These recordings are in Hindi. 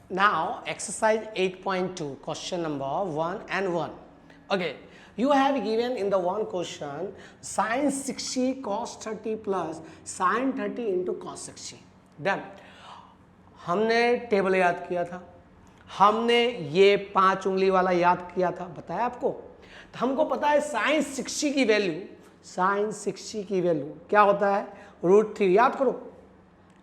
Now, exercise 8.2, question number 1 and 1. Okay, you have given in the one question sin 60 cos 30 plus sin 30 into cos 60. Done. हमने टेबल याद किया था, हमने ये 5 उंगली वाला याद किया था, बताया आपको। तो हमको पता है sin 60 की वैल्यू, sin 60 की वैल्यू क्या होता है, √3। याद करो,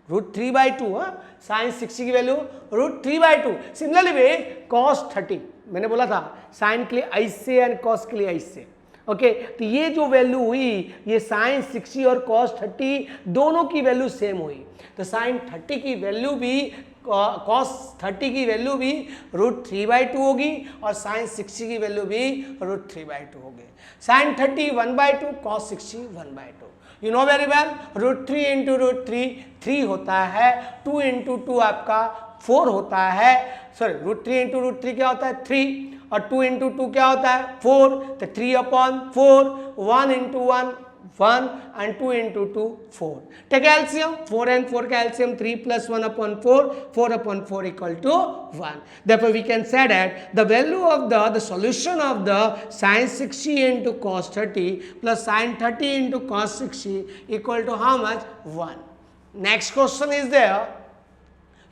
√3/2। sin 60 की वैल्यू √3/2। सिमिलरली वे cos 30, मैंने बोला था sin के लिए ऐसे एंड cos के लिए ऐसे। ओके, तो ये जो वैल्यू हुई, ये sin 60 और cos 30 दोनों की वैल्यू सेम हुई। तो sin 30 की वैल्यू भी cos 30 की वैल्यू भी √3/2 होगी और sin 60 की वैल्यू भी √3/2 होगी। sin 30 1/2, cos 60 1/2। You know very well, √3 into √3 3 होता है, 2 इंटू 2 आपका 4 होता है, सॉरी √3 इंटू √3 क्या होता है 3 और 2 इंटू 2 क्या होता है 4, तो 3/4, 1 into 1 1 and 2 into 2 4. Take LCM, 4 and 4 का LCM 3 plus 1/4, 4/4 equal to 1. Therefore we can say that the value of the solution of the sin 60 into cos 30 plus sin 30 into cos 60 equal to how much? 1. Next question is there.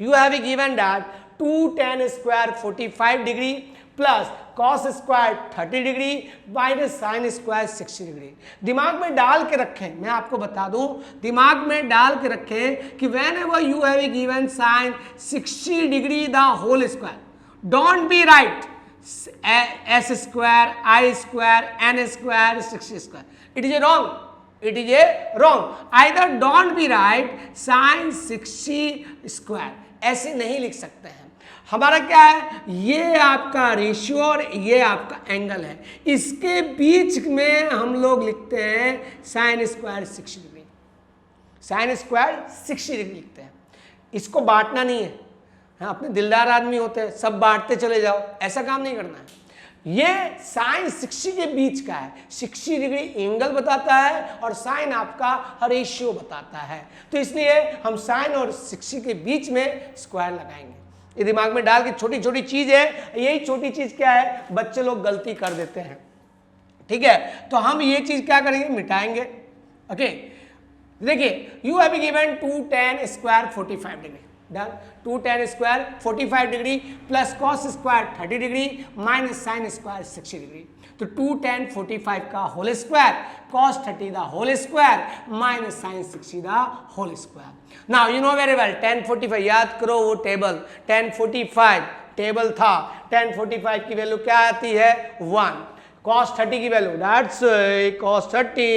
You have given that 2 tan square 45 degree plus cos square 30 degree minus sine square 60 degree. दिमाग में डाल के रखें, मैं आपको बता दूं, दिमाग में डाल के रखें कि whenever you have given sin 60 degree the whole square, don't be write s square i square n square 60 square, it is a wrong, it is a wrong. Either don't be right sin 60 square, ऐसे नहीं लिख सकते हैं। हमारा क्या है, ये आपका रेशियो और ये आपका एंगल है, इसके बीच में हम लोग लिखते हैं sign square 60 degree, sign square 60 degree लिखते हैं। इसको बांटना नहीं है, अपने दिलदार आदमी होते हैं, सब बांटते चले जाओ, ऐसा काम नहीं करना है। ये साइन 60 के बीच का है, 60 डिग्री एंगल बताता है और साइन आपका रेशियो बताता है, तो इसलिए हम साइन और 60 के बीच में स्क्वायर लगाएंगे। ये दिमाग में डाल के, छोटी छोटी चीज है, यही छोटी चीज क्या है, बच्चे लोग गलती कर देते हैं, ठीक है। तो हम ये चीज क्या करेंगे, मिटाएंगे। ओके, देखिए you have given 2 tan square 45 degree, done. 2 tan square 45 degree plus cos square 30 degree minus sine square 60 degree, तो 2 tan 45 का whole square, cos 30 the whole square minus sine 60 the whole square. Now you know very well tan 45, याद करो वो टेबल, tan 45 टेबल था, tan 45 की वैल्यू क्या आती है 1, cos 30 की वैल्यू दैट्स cos 30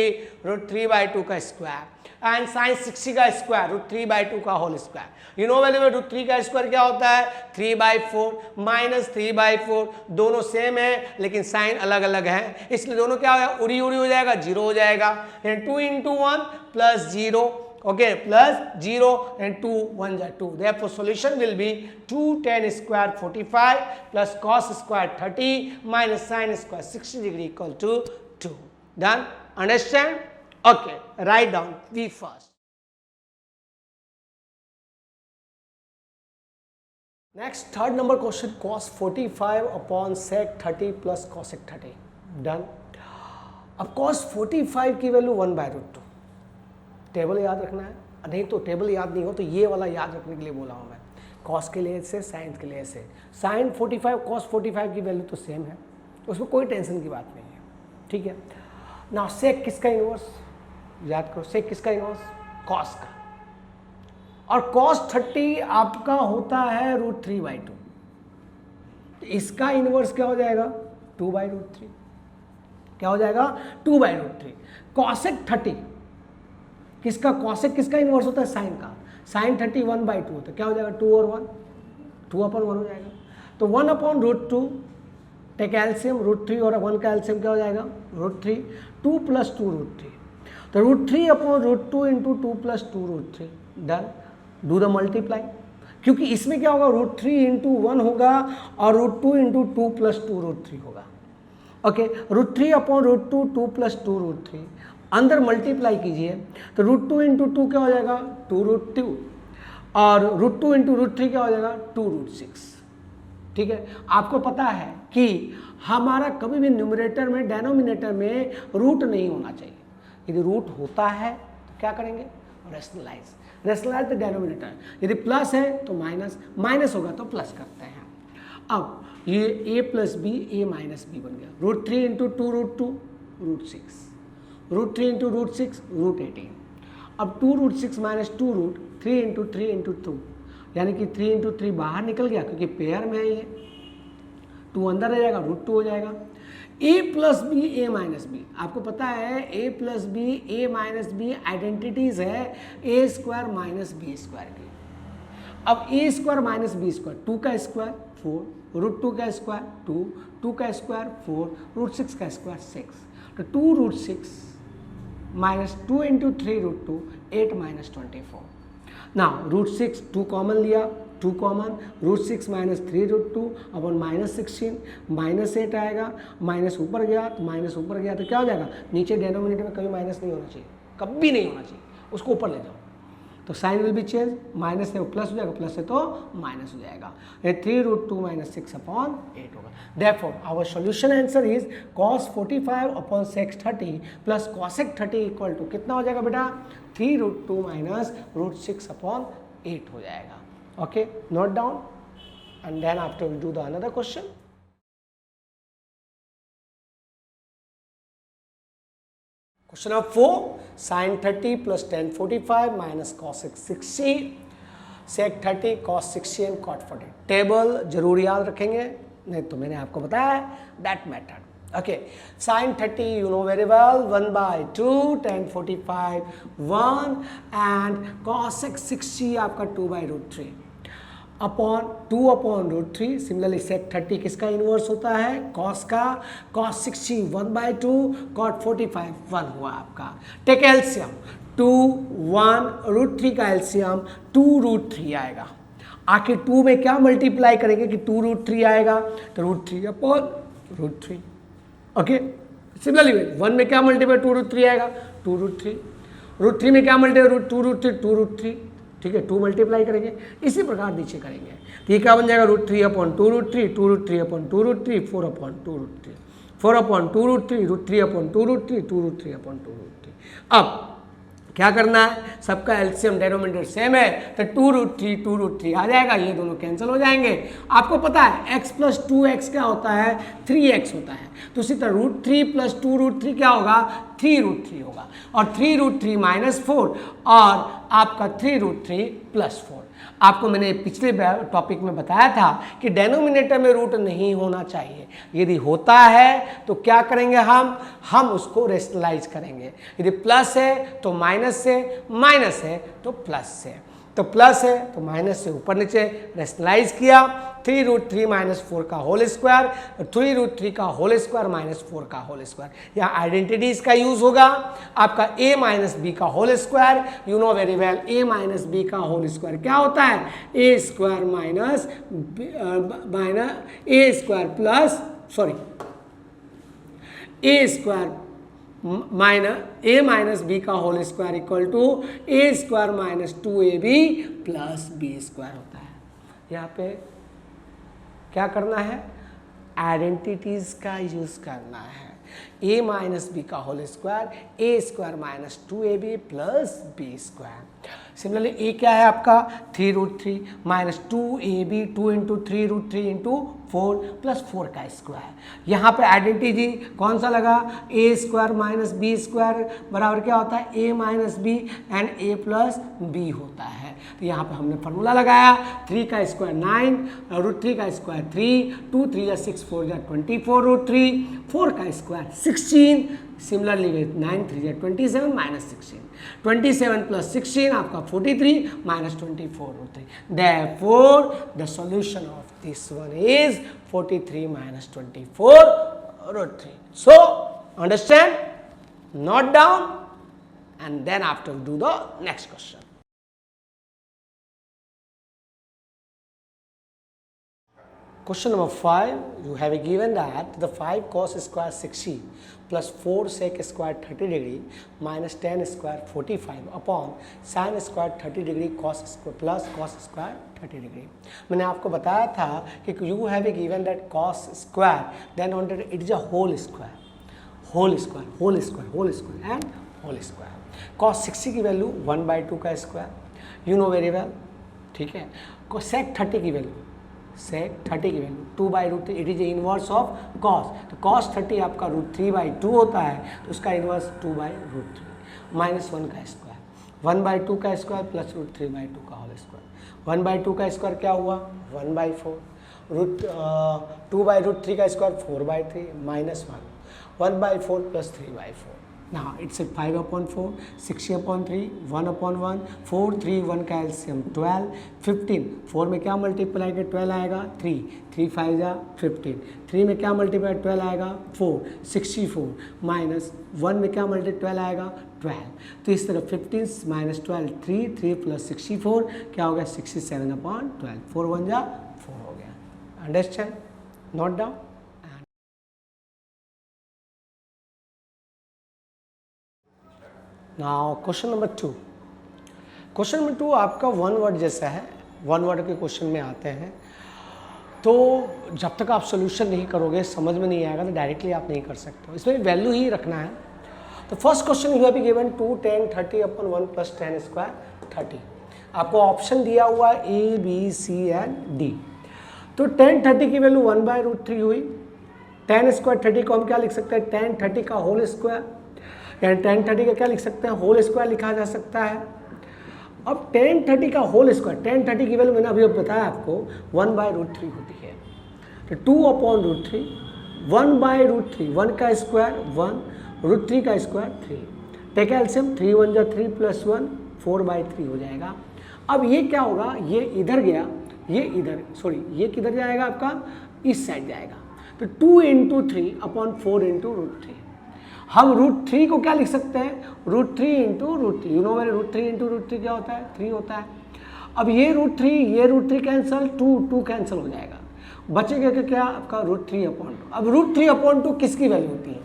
√3/2 का स्क्वायर एंड sin 60 का स्क्वायर √3/2 का whole square. You know value √3 का स्क्वायर क्या होता है 3/4 माइनस 3/4, दोनों सेम है लेकिन साइन अलग अलग है, इसलिए दोनों क्या हो, उड़ी उड़ी हो जाएगा, 0 हो जाएगा। 2 into 1 plus 0, okay, plus 0 and 2 1 is 2. Therefore solution will be 2 tan square 45 plus cos square 30 minus sin square 60 degree equal to 2. Done? Understand? Okay, write down V first. Next, third number question, cos 45 upon sec 30 plus cosec 30. Done? अब cos 45 की वैल्यू 1/√2, टेबल याद रखना है, नहीं तो टेबल याद नहीं हो तो ये वाला याद रखने के लिए बोला हूँ मैं, कॉस के लिए से, साइन के लिए से। साइन 45 कॉस 45 की वैल्यू तो सेम है, उसमें कोई टेंशन की बात नहीं है, ठीक है ना। सेक किसका इनवर्स, याद करो, सेक किसका इनवर्स, कॉस का, और कॉस 30 आपका होता है √3/2, तो इसका इनवर्स क्या हो जाएगा 2/√3, क्या हो जाएगा 2/√3। कॉसेक 30 किसका, कॉसेक किसका इनवर्स होता है, साइन का, साइन 30 1/2 होता है, क्या हो जाएगा 2 और 1, 2/1 हो जाएगा। तो 1/√2 टेक एलसीएम, √3 और 1 का एलसीएम क्या हो जाएगा √3, 2 + 2 √3, तो √3/√2 into 2 + 2 √3, done. Do the multiply, क्योंकि इसमें क्या होगा √3 इंटू 1 होगा और √2 इंटू 2 + 2 √3 होगा। ओके, √3/√2 2 + 2 √3, अंदर मल्टीप्लाई कीजिए तो √2 इंटू 2 क्या हो जाएगा 2 √2 और √2 इंटू √3 क्या हो जाएगा 2√6। ठीक है, आपको पता है कि हमारा कभी भी न्यूमरेटर में डेनोमिनेटर में रूट नहीं होना चाहिए। यदि रूट होता है तो क्या करेंगे, रेशनलाइज द डेनोमिनेटर। यदि प्लस है तो माइनस, माइनस होगा तो प्लस करते हैं। अब ये a plus B A minus B बन गया। √3 इंटू 2√2 √6, √3 इंटू √6 √18। अब 2√6 माइनस 2√3 इंटू 3 इंटू 2, यानी कि 3 इंटू 3 बाहर निकल गया क्योंकि पेयर में है ये, 2 अंदर रह जाएगा, √2 हो जाएगा। a plus B A minus B, आपको पता है a plus B A minus B identities है a square minus B square की। अब a square minus B square, 2 का स्क्वायर 4, √2 का स्क्वायर 2, 2 का स्क्वायर 4, √6 का स्क्वायर 6, तो 2√6 minus 2 into 3√2 8 minus 24। Now √6 2 common लिया, 2 कॉमन, √6 माइनस 3√2 अपन माइनस 16 माइनस 8 आएगा, माइनस ऊपर गया तो माइनस ऊपर गया तो क्या हो जाएगा, नीचे डेनोमिनेटर में कभी माइनस नहीं होना चाहिए, कभी नहीं होना चाहिए, उसको ऊपर ले जाओ तो sign will be change, minus है वो प्लस हो जाएगा, प्लस है तो माइनस हो जाएगा। ये 3√2 माइनस 6/8 होगा। Therefore our solution answer is cos 45 upon sec 30 plus cosec 30 equal to कितना हो जाएगा बेटा, 3√2 माइनस √6/8 हो जाएगा। Okay, note down and then after we do the another question. Question number 4, sin 30 plus tan 45 minus cosec 60, sec 30, cos 60 and cot 40। Table जरूर याद रखेंगे, नहीं तो मैंने आपको बताया that method। Okay, sin 30 you know very well, 1/2, tan 45 1 and cosec 60 आपका 2/√3 अपॉन 2/√3। सिमिलरली सेक 30 किसका इनवर्स होता है, कॉस का, कॉस 60 1/2, कॉट 45 1 हुआ आपका। टेक एलसीएम, 2 1√3 का एलसीएम 2√3 आएगा। आखिर 2 में क्या मल्टीप्लाई करेंगे कि 2√3 आएगा, तो √3/√3। ओके, सिमिलरली 1 में क्या मल्टीप्लाई 2√3 आएगा, 2√3, √3 में क्या मल्टीप्लाई 2√3 2√3। ठीक है, 2 मल्टीप्लाई करेंगे, इसी प्रकार नीचे करेंगे तो ये क्या बन जाएगा, √3/2√3, 2√3/2√3, 4/2√3, 4/2√3, √3/2√3, 2√3/2√3। अब क्या करना है, सबका एलसीएम डेनोमिनेटर सेम है तो 2√3 2√3 आ जाएगा, ये दोनों कैंसिल हो जाएंगे। आपको पता है x प्लस 2x क्या होता है, 3x होता है, तो इसी तरह √3 प्लस 2√3 क्या होगा, 3√3 होगा, और 3√3 माइनस 4 और आपका 3√3 प्लस 4। आपको मैंने पिछले टॉपिक में बताया था कि डेनोमिनेटर में रूट नहीं होना चाहिए, यदि होता है तो क्या करेंगे, हम उसको रेशनलाइज करेंगे। यदि प्लस है तो माइनस से, माइनस है तो प्लस से, तो प्लस है तो माइनस से ऊपर नीचे रेशनलाइज किया, 3√3 माइनस 4 का होल स्क्वायर, 3√3 का होल स्क्वायर माइनस 4 का होल स्क्वायर। यहाँ आइडेंटिटीज का यूज होगा, आपका a माइनस बी का whole square, you know very well a minus B का होल स्क्वायर क्या होता है, a square minus a square plus a square minus a minus B का whole square equal to a square minus 2ab plus b square होता है। यहाँ पे क्या करना है, आइडेंटिटीज का यूज करना है, a माइनस बी का whole square, a square minus 2ab plus b square. Similarly a क्या है आपका, 3√3 minus 2ab, 2 into 3√3 into 4 plus 4 का स्क्वायर। यहाँ पे आइडेंटिटी कौन सा लगा, a square minus B square बराबर क्या होता है, a minus B and a plus b होता है। तो यहाँ पे हमने फार्मूला लगाया, 3 का स्क्वायर 9, √3 का स्क्वायर 3, 2 3 या 6 4 या 24 √3, 4 का स्क्वायर 16, सिमिलरली विथ 9 3 या 27 माइनस 16, 27 प्लस 16 आपका 43 minus 24 √3। Therefore the solution of this one is 43 minus 24 √3। So understand, note down and then after do the next question। Question number 5, you have given that the 5 cos square 60 plus 4 sec square 30 degree minus 10 square 45 upon sin square 30 degree cos square plus cos square 30 degree. मैंने आपको बताया था कि you have given that cos square, then on it is a whole square and whole square. cos 60 की वैल्यू 1/2 का square, you know very well, ठीक है. sec 30 की वैल्यू sec 30 की value 2/√3, it is inverse of cos. तो cos 30 आपका √3/2 होता है, तो उसका इनवर्स 2/√3 माइनस 1 का स्क्वायर, 1/2 का स्क्वायर प्लस √3/2 का होल स्क्वायर. 1/2 का स्क्वायर क्या हुआ 1/4, 2/√3 का square 4/3 minus 1/4 plus 3/4. Now it's a 5/4, 60/3, 1/1, 4, 3, 1 का एलसीएम 12, 15. 4 में क्या मल्टीप्लाई के 12 आएगा 3, 3 5 जा 15. 3 में क्या मल्टीप्लाई 12 आएगा 4, 64 माइनस 1 में क्या मल्टीप्लाई 12 आएगा 12. तो इस तरह 15 माइनस 12 3, 3 प्लस 64 क्या हो गया 67/12. 4 1 जा 4 हो गया. Understand? Note down. Now question number 2. Question number 2 आपका वन वर्ड जैसा है, वन वर्ड के क्वेश्चन में आते हैं. तो जब तक आप सोल्यूशन नहीं करोगे, समझ में नहीं आएगा, तो डायरेक्टली आप नहीं कर सकते हो. इसमें वैल्यू ही रखना है. तो first question you have been given 2 10 30/1 plus 10 square 30. आपको ऑप्शन दिया हुआ A B C and D. तो 10 30 की वैल्यू 1/√3 हुई. 10 स्क्वायर 30 को हम क्या लिख सकते हैं 10 30 का होल स्क्वायर, यानी 10 30 का क्या लिख सकते हैं होल स्क्वायर लिखा जा सकता है. अब 10 30 का होल स्क्वायर, 10 30 की वैल्यू मैंने अभी बताया आपको 1/√3 होती है. तो 2/√3, 1/√3, 1 का स्क्वायर 1, √3 का स्क्वायर 3. टेक एलसीएम 3 1 जा 3 प्लस 1 4/3 हो जाएगा. अब ये क्या होगा, ये इधर गया, ये इधर, सॉरी ये किधर जाएगा आपका इस साइड जाएगा. तो 2 × 3/4 × √3. हम √3 को क्या लिख सकते हैं √3 × √3. यू नो मेरे √3 × √3 क्या होता है 3 होता है. अब ये √3 कैंसिल, 2 कैंसिल हो जाएगा, बचेगा क्या आपका √3/2. अब √3/2 किसकी वैल्यू होती है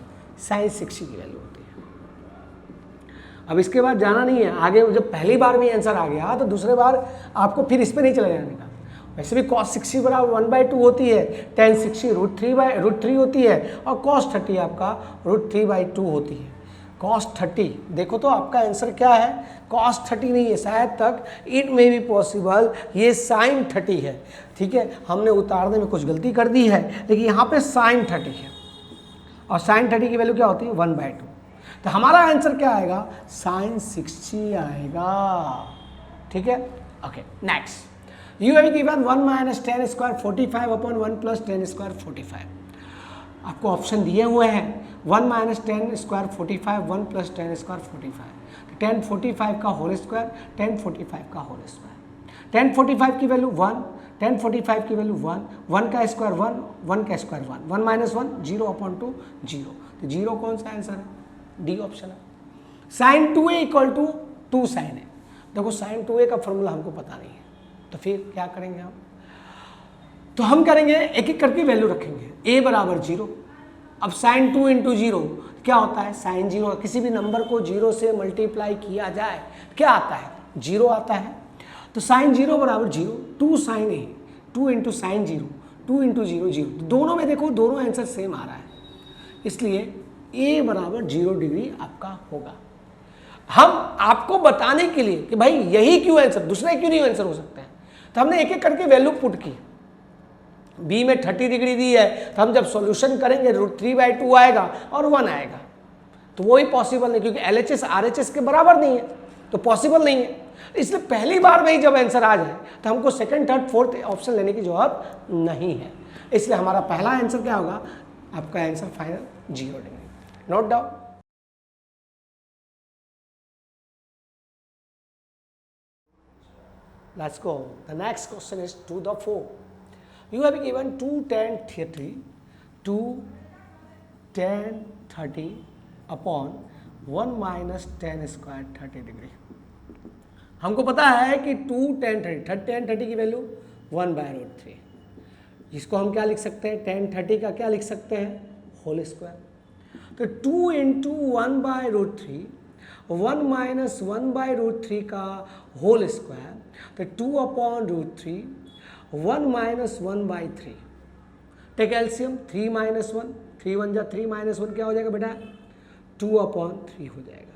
sin 60 की वैल्यू होती है. अब इसके बाद जाना नहीं है आगे. जब पहली बार में आंसर आ गया तो दूसरे बार आपको फिर इस पर नहीं चले जाने का. वैसे भी cos 60 बराबर 1/2 होती है, tan 60 √3 होती है, और cos 30 आपका √3/2 होती है. cos 30 देखो तो आपका आंसर क्या है cos 30 नहीं है, शायद तक इट मे बी पॉसिबल ये sin 30 है. ठीक है, हमने उतारने में कुछ गलती कर दी है, लेकिन यहाँ पे sin 30 है, और sin 30 की वैल्यू क्या होती है 1/2. तो हमारा आंसर क्या आएगा sin 60 आएगा. ठीक है, okay. Next you have given 1 minus 10 square 45/1 plus 10 square 45. आपको ऑप्शन दिए हुए हैं 1 माइनस 10 स्क्वायर 45, 1 प्लस 10 स्क्वायर 45. 10 45 का होल स्क्वायर, 10 45 का होल स्क्वायर. 10 45 की वैल्यू 1, 10 45 की वैल्यू 1, 1 का स्क्वायर 1, 1 का स्क्वायर 1, 1 माइनस 1 0/2 0. तो 0 कौन सा आंसर है डी ऑप्शन है. sin 2a = 2 sin है. देखो sin 2a का फॉर्मूला हमको पता नहीं है, तो फिर क्या करेंगे हम, तो हम करेंगे एक एक करके वैल्यू रखेंगे. a बराबर 0. अब sin 2 × 0 क्या होता है sin 0. किसी भी नंबर को 0 से मल्टीप्लाई किया जाए क्या आता है 0 आता है. तो sin 0 बराबर 0, 2 sin a, 2 × sin 0, 2 × 0 0. दोनों में देखो दोनों आंसर सेम आ रहा है, इसलिए a बराबर 0 डिग्री आपका होगा. हम आपको बताने के लिए कि भाई यही क्यों आंसर, दूसरे क्यों नहीं आंसर हो सकते हैं, तो हमने एक एक करके वैल्यू पुट की. बी में 30 डिग्री दी है, तो हम जब सॉल्यूशन करेंगे √3/2 आएगा और 1 आएगा. तो वो ही पॉसिबल नहीं, क्योंकि LHS RHS के बराबर नहीं है, तो पॉसिबल नहीं है. इसलिए पहली बार में ही जब आंसर आ जाए तो हमको सेकंड थर्ड फोर्थ ऑप्शन लेने की जरूरत नहीं है. इसलिए हमारा पहला आंसर क्या होगा, आपका answer final 0 degree. Note down. Let's go. The next question is to the 4. You have given 2 tan 30, 2 tan 30 upon 1 minus tan square 30 degree. हमको पता है कि 2 tan 30 की वैल्यू 1/√3. इसको हम क्या लिख सकते हैं, tan 30 का क्या लिख सकते हैं, होल स्क्वायर। तो 2 इंटू 1/√3, 1 माइनस 1/√3 का होल स्क्वायर, तो 2/√3, 1 माइनस 1/3। टेक एलसीएम, 3 माइनस 1, 3 1 जा 3 माइनस 1 क्या हो जाएगा बेटा, 2/3 हो जाएगा।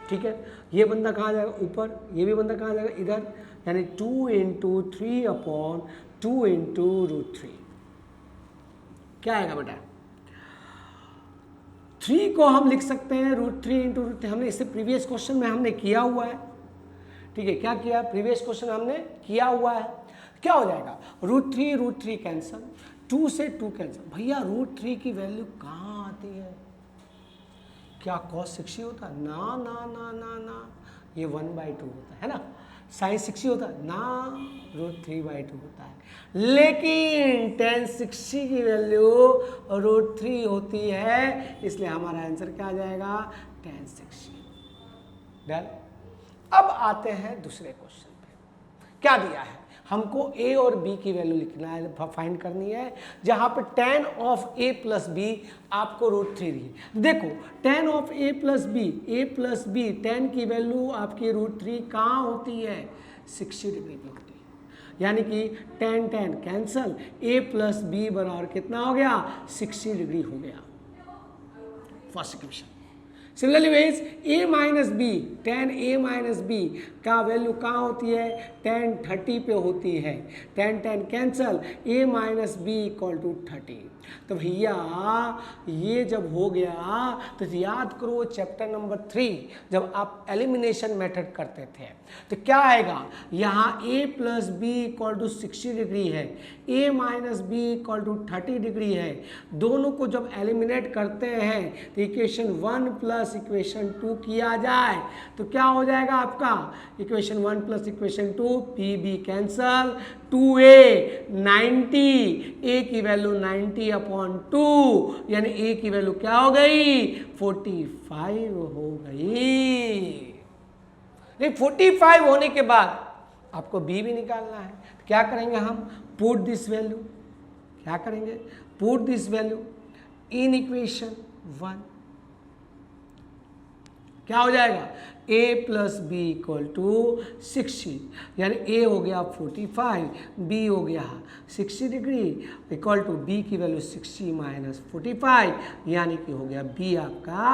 ठीक है, ये बंदा कहाँ जाएगा, ऊपर, ये भी बंदा कहाँ जाएगा, इधर, यानी 2 इंटू 3/2 इंटू √3 क्या आएगा बेटा, 3 को हम लिख सकते हैं √3 इंटू √3। हमने इससे प्रीवियस क्वेश्चन में हमने किया हुआ है। ठीक है, क्या किया, प्रीवियस क्वेश्चन हमने किया हुआ है। क्या हो जाएगा, √3 कैंसिल, 2 से 2 कैंसिल। भैया √3 की वैल्यू कहाँ आती है, क्या cos 60 होता है, ना ना ना ना ना, ये 1/2 होता है ना, sin 60 होता है ना, √3/2 होता है। लेकिन tan 60 की वैल्यू √3 होती है, इसलिए हमारा आंसर क्या आ जाएगा, tan 60। डन। अब आते हैं दूसरे क्वेश्चन पे। क्या दिया है हमको, a और b की वैल्यू लिखना है, फाइंड करनी है, जहां पे tan of a plus B आपको √3 दी है। देखो tan of a plus B, tan की वैल्यू आपकी √3 कहाँ होती है, 60 डिग्री पे होती है, यानी कि tan cancel, a plus B बराबर कितना हो गया, 60 डिग्री हो गया, फर्स्ट इक्वेशन। सिमिलरली वेज a minus B, tan a minus B का वैल्यू कहाँ होती है, tan 30 पे होती है, tan cancel, a minus B equal to 30। तो भैया ये जब हो गया तो याद करो चैप्टर नंबर 3 जब आप एलिमिनेशन मेथड करते थे, तो क्या आएगा, यहाँ a plus B equal to 60 degree है, a minus B equal to 30 degree है। दोनों को जब एलिमिनेट करते हैं तो इक्वेशन 1 प्लस इक्वेशन 2 किया जाए तो क्या हो जाएगा आपका, equation 1 plus equation 2, P B cancel, 2a 90, a की वैल्यू 90/2, यानी a की वैल्यू क्या हो गई, 45 हो गई। नहीं, 45 होने के बाद आपको b भी निकालना है, तो क्या करेंगे हम, पुट दिस वैल्यू, क्या करेंगे, put this value in equation 1। क्या हो जाएगा, a plus B equal to 60, यानी a हो गया 45, b हो गया 60 डिग्री इक्वल टू b की वैल्यू 60 माइनस 45, यानी कि हो गया b आपका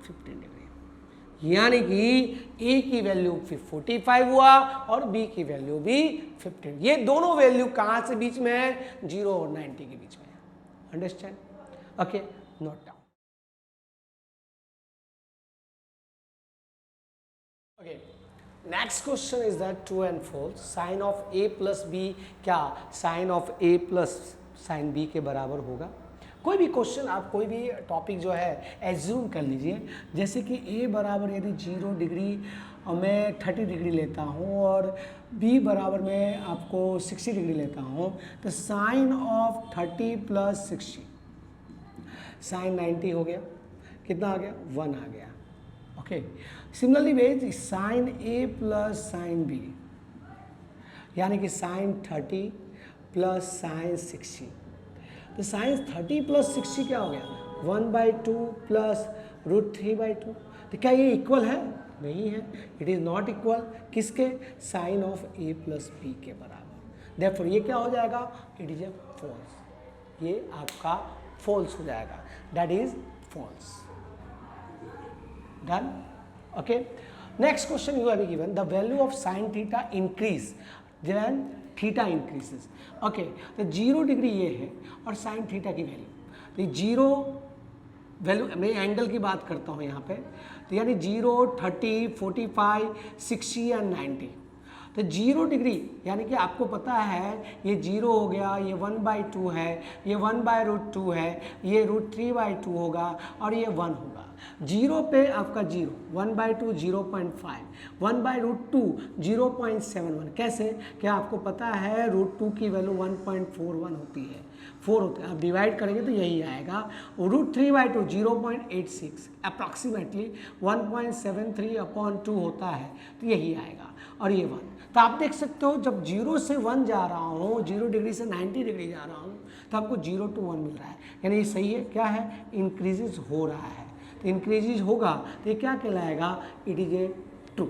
15 डिग्री, यानी कि a की वैल्यू 45 हुआ और b की वैल्यू भी 15। ये दोनों वैल्यू कहाँ से बीच में है, 0 और 90 के बीच में है। Understand, okay, note down. Okay, next question is that true and false. Sin of a plus b क्या sin of a plus sin b के बराबर होगा। कोई भी क्वेश्चन आप कोई भी टॉपिक जो है एज्यूम कर लीजिए, जैसे कि a बराबर यदि 0 डिग्री मैं 30 डिग्री लेता हूँ और b बराबर मैं आपको 60 डिग्री लेता हूँ, तो sin ऑफ 30 प्लस 60 sin 90 हो गया, कितना आ गया, 1 आ गया। ओके, सिमिलरली वेज sine a plus sine b, यानी कि साइन 30 प्लस साइन 60, तो साइन 30 प्लस 60 क्या हो गया, 1/2 प्लस √3/2। तो क्या ये इक्वल है, नहीं है, इट इज़ नॉट इक्वल, किसके, sine of a plus b के बराबर। देयरफॉर ये क्या हो जाएगा, इट इज ए फॉल्स, ये आपका फॉल्स हो जाएगा, that is false. Done? Okay. Next question you have given, the value of sin theta increase then theta increases. Okay, तो 0 डिग्री ये है और sin theta की वैल्यू, तो 0 वैल्यू, मैं एंगल की बात करता हूँ यहाँ पे, तो यानी 0, 30, 45, 60 एंड 90। तो 0 डिग्री यानी कि आपको पता है ये 0 हो गया, ये 1/2 है, ये 1/√2 है, ये √3/2 होगा और ये 1 होगा। 0 पे आपका 0, 1/2 0.5, 1/√2 0.71। कैसे, क्या आपको पता है √2 की वैल्यू 1.41 होती है, 4 होते हैं, आप डिवाइड करेंगे तो यही आएगा। √3/2 0.86 अप्रॉक्सीमेटली 1.73/2 होता है, तो यही आएगा। और ये 1, तो आप देख सकते हो जब 0 से 1 जा रहा हूँ, 0 डिग्री से 90 डिग्री जा रहा हूँ, तो आपको 0 to 1 मिल रहा है, यानी ये सही है। क्या है? इंक्रीजेज हो रहा है, तो इंक्रीजेज होगा तो ये क्या कहलाएगा? It is A true.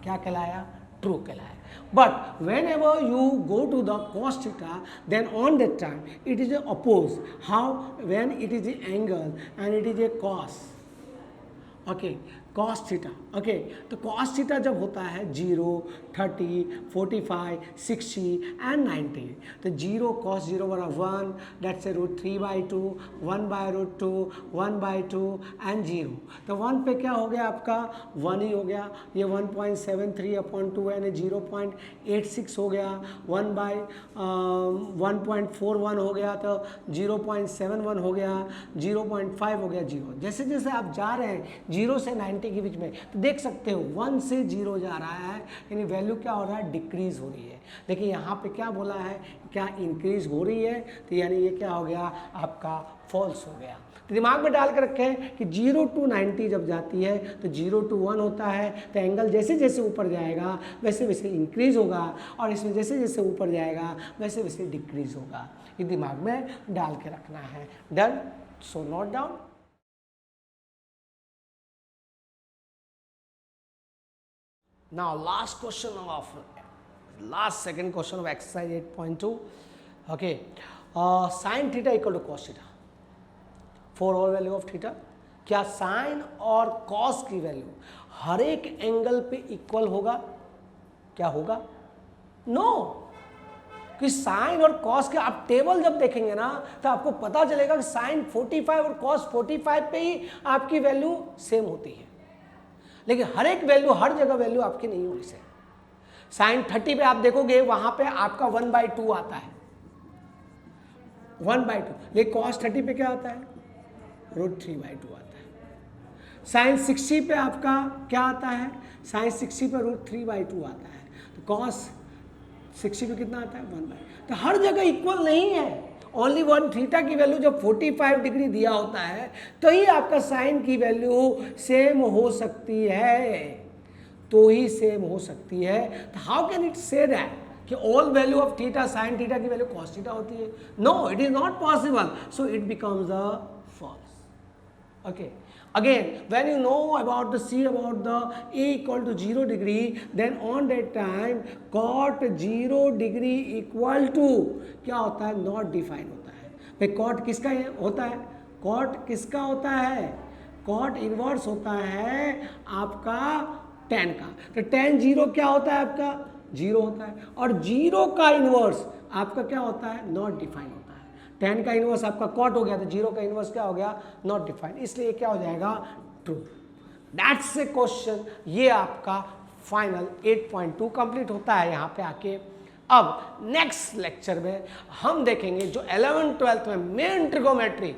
क्या कहलाया? ट्रू कहलाया। But whenever you go to the cos theta, then on that time it is a oppose. How? When it is the angle and it is a cos. Okay, cos theta. Okay, तो cos theta जब होता है 0, 30, 45, 60 and 90, तो 0 cos 0 बराबर 1, that's a √3/2, 1/√2, 1/2 and 0। तो 1 पे क्या हो गया आपका? 1 ही हो गया। ये 1.73/2 यानी 0.86 हो गया। 1/1.41 हो गया, तो 0.71 हो गया, 0.5 हो गया, 0। जैसे जैसे आप जा रहे हैं 0 से 90 के बीच में, तो देख सकते हो 1 से 0 जा रहा है, यानी वैल्यू क्या हो रहा है? डिक्रीज हो रही है। देखिए यहाँ पे क्या बोला है? क्या इंक्रीज हो रही है, तो यानी ये क्या हो गया? आपका फॉल्स हो गया। तो दिमाग में डाल कर रखें कि 0 to 90 जब जाती है तो 0 to 1 होता है, तो एंगल जैसे जैसे ऊपर जाएगा वैसे वैसे इंक्रीज होगा, और इसमें जैसे जैसे ऊपर जाएगा वैसे वैसे डिक्रीज होगा। ये दिमाग में डाल के रखना है। Done? So note down. Now second question of exercise 8.2. Okay, sin theta equal to cos theta for all value of theta। क्या sin और cos की वैल्यू हर एक एंगल पे इक्वल होगा? क्या होगा? नो कि sin और cos के आप टेबल जब देखेंगे ना तो आपको पता चलेगा कि sin 45 और cos 45 पे ही आपकी वैल्यू सेम होती है, लेकिन हर एक वैल्यू, हर जगह वैल्यू आपकी नहीं होगी सेम। sin 30 पे आप देखोगे वहां पे आपका 1/2 आता है, 1/2, लेकिन cos 30 पे क्या आता है? √3/2 आता है। sin 60 पे आपका क्या आता है? sin 60 पे √3/2 आता है, तो cos 60 पे कितना आता है? 1/2। तो हर जगह इक्वल नहीं है। ओनली वन थीटा की वैल्यू जब 45 डिग्री दिया होता है तो ही आपका साइन की वैल्यू सेम हो सकती है, तो ही सेम हो सकती है। तो how can it say that कि all value of theta sine theta की वैल्यू कॉस थीटा होती है? No, it is not possible, so it becomes a false. Okay, again when you know about the a equal to 0 degree, then on that time cot 0 degree equal to क्या होता है? नॉट डिफाइन होता है। भाई कॉट किसका होता है? कॉट किसका होता है? कॉट इनवर्स होता है आपका tan का। तो tan 0 क्या होता है? आपका 0 होता है, और 0 का इनवर्स आपका क्या होता है? नॉट डिफाइन होता है। tan का इनवर्स आपका कॉट हो गया, तो 0 का इनवर्स क्या हो गया? नॉट डिफाइंड, इसलिए क्या हो जाएगा? ट्रू। That's a question. ये आपका फाइनल 8.2 कंप्लीट होता है यहाँ पे आके। अब नेक्स्ट लेक्चर में हम देखेंगे जो 11th-12th में मेन ट्रिगोमेट्री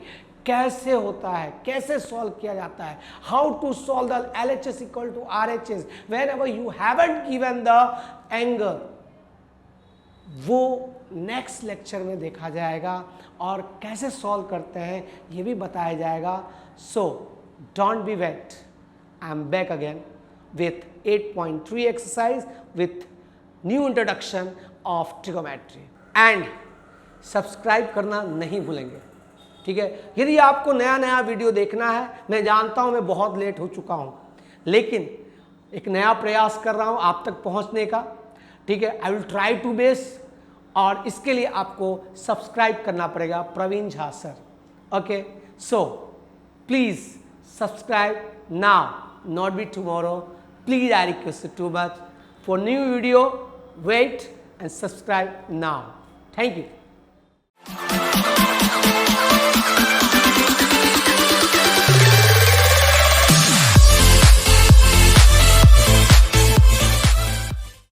कैसे होता है, कैसे सॉल्व किया जाता है, how to solve the LHS equal to RHS whenever you haven't given the angle, वो नेक्स्ट लेक्चर में देखा जाएगा, और कैसे सॉल्व करते हैं ये भी बताया जाएगा। So don't be wait, I am back again with 8.3 exercise with new introduction of trigonometry, and subscribe करना नहीं भूलेंगे, ठीक है? यदि आपको नया नया वीडियो देखना है, मैं जानता हूँ मैं बहुत लेट हो चुका हूँ, लेकिन एक नया प्रयास कर रहा हूँ आप तक पहुँचने का, ठीक है? I will try to best, और इसके लिए आपको सब्सक्राइब करना पड़ेगा Praveen Jha sir. Okay, so please subscribe now, not be tomorrow. Please I request too much for new video, wait and subscribe now. Thank you.